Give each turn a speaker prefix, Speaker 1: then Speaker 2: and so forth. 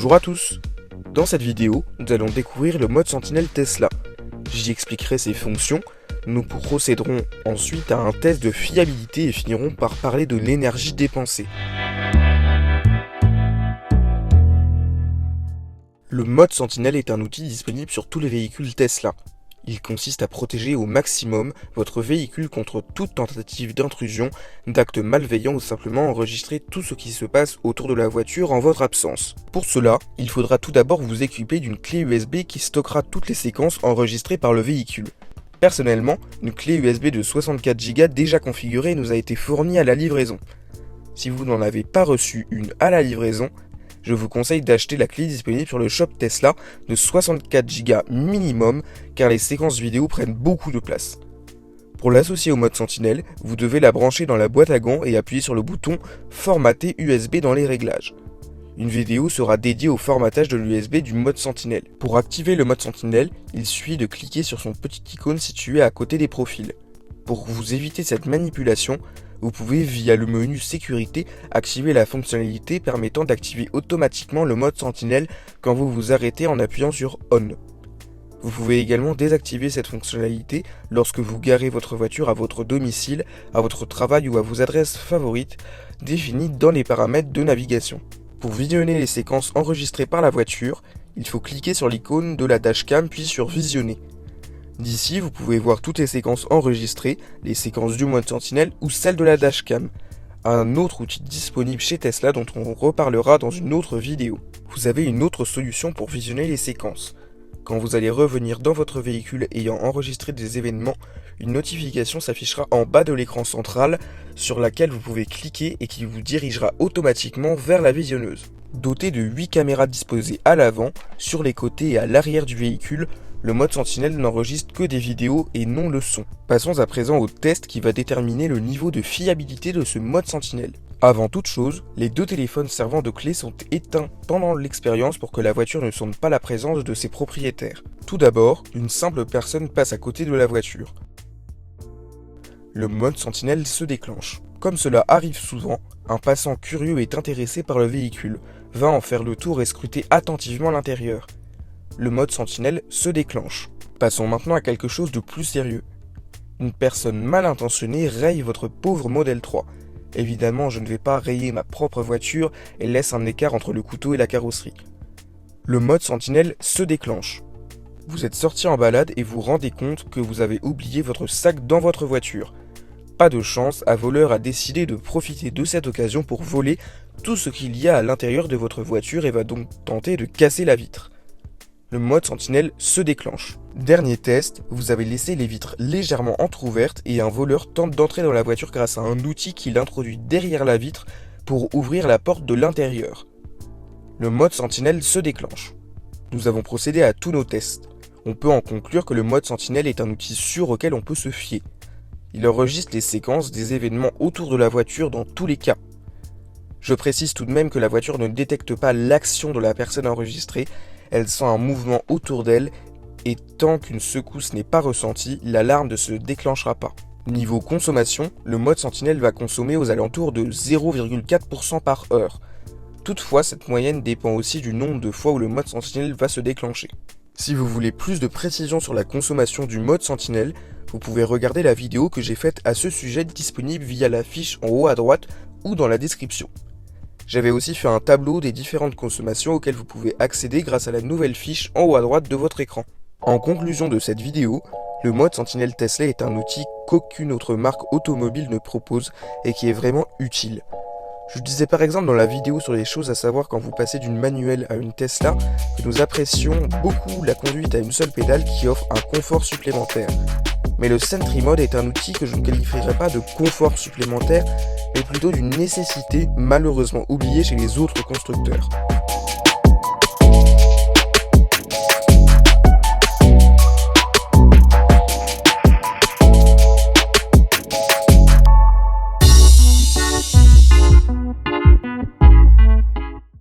Speaker 1: Bonjour à tous. Dans cette vidéo, nous allons découvrir le mode Sentinelle Tesla. J'y expliquerai ses fonctions, nous procéderons ensuite à un test de fiabilité et finirons par parler de l'énergie dépensée. Le mode Sentinelle est un outil disponible sur tous les véhicules Tesla. Il consiste à protéger au maximum votre véhicule contre toute tentative d'intrusion, d'actes malveillants ou simplement enregistrer tout ce qui se passe autour de la voiture en votre absence. Pour cela, il faudra tout d'abord vous équiper d'une clé USB qui stockera toutes les séquences enregistrées par le véhicule. Personnellement, une clé USB de 64 Go déjà configurée nous a été fournie à la livraison. Si vous n'en avez pas reçu une à la livraison, je vous conseille d'acheter la clé disponible sur le shop Tesla de 64 Go minimum car les séquences vidéo prennent beaucoup de place. Pour l'associer au mode Sentinelle, vous devez la brancher dans la boîte à gants et appuyer sur le bouton Formater USB dans les réglages. Une vidéo sera dédiée au formatage de l'USB du mode Sentinelle. Pour activer le mode Sentinelle, il suffit de cliquer sur son petit icône situé à côté des profils. Pour vous éviter cette manipulation, vous pouvez via le menu sécurité activer la fonctionnalité permettant d'activer automatiquement le mode Sentinelle quand vous vous arrêtez en appuyant sur On. Vous pouvez également désactiver cette fonctionnalité lorsque vous garez votre voiture à votre domicile, à votre travail ou à vos adresses favorites définies dans les paramètres de navigation. Pour visionner les séquences enregistrées par la voiture, il faut cliquer sur l'icône de la dashcam puis sur Visionner. D'ici, vous pouvez voir toutes les séquences enregistrées, les séquences du mode Sentinelle ou celles de la dashcam. Un autre outil disponible chez Tesla dont on reparlera dans une autre vidéo. Vous avez une autre solution pour visionner les séquences. Quand vous allez revenir dans votre véhicule ayant enregistré des événements, une notification s'affichera en bas de l'écran central sur laquelle vous pouvez cliquer et qui vous dirigera automatiquement vers la visionneuse. Doté de 8 caméras disposées à l'avant, sur les côtés et à l'arrière du véhicule, le mode Sentinelle n'enregistre que des vidéos et non le son. Passons à présent au test qui va déterminer le niveau de fiabilité de ce mode Sentinelle. Avant toute chose, les deux téléphones servant de clé sont éteints pendant l'expérience pour que la voiture ne sente pas la présence de ses propriétaires. Tout d'abord, une simple personne passe à côté de la voiture. Le mode Sentinelle se déclenche. Comme cela arrive souvent, un passant curieux est intéressé par le véhicule, va en faire le tour et scruter attentivement l'intérieur. Le mode Sentinelle se déclenche. Passons maintenant à quelque chose de plus sérieux. Une personne mal intentionnée raye votre pauvre Model 3. Évidemment, je ne vais pas rayer ma propre voiture et laisse un écart entre le couteau et la carrosserie. Le mode Sentinelle se déclenche. Vous êtes sorti en balade et vous rendez compte que vous avez oublié votre sac dans votre voiture. Pas de chance, un voleur a décidé de profiter de cette occasion pour voler tout ce qu'il y a à l'intérieur de votre voiture et va donc tenter de casser la vitre. Le mode Sentinelle se déclenche. Dernier test, vous avez laissé les vitres légèrement entrouvertes et un voleur tente d'entrer dans la voiture grâce à un outil qu'il introduit derrière la vitre pour ouvrir la porte de l'intérieur. Le mode Sentinelle se déclenche. Nous avons procédé à tous nos tests. On peut en conclure que le mode Sentinelle est un outil sûr auquel on peut se fier. Il enregistre les séquences des événements autour de la voiture dans tous les cas. Je précise tout de même que la voiture ne détecte pas l'action de la personne enregistrée, elle sent un mouvement autour d'elle et tant qu'une secousse n'est pas ressentie, l'alarme ne se déclenchera pas. Niveau consommation, le mode Sentinelle va consommer aux alentours de 0,4% par heure. Toutefois, cette moyenne dépend aussi du nombre de fois où le mode Sentinelle va se déclencher. Si vous voulez plus de précision sur la consommation du mode Sentinelle, vous pouvez regarder la vidéo que j'ai faite à ce sujet disponible via la fiche en haut à droite ou dans la description. J'avais aussi fait un tableau des différentes consommations auxquelles vous pouvez accéder grâce à la nouvelle fiche en haut à droite de votre écran. En conclusion de cette vidéo, le mode Sentinelle Tesla est un outil qu'aucune autre marque automobile ne propose et qui est vraiment utile. Je disais par exemple dans la vidéo sur les choses à savoir quand vous passez d'une manuelle à une Tesla que nous apprécions beaucoup la conduite à une seule pédale qui offre un confort supplémentaire. Mais le Sentry Mode est un outil que je ne qualifierais pas de confort supplémentaire, mais plutôt d'une nécessité malheureusement oubliée chez les autres constructeurs.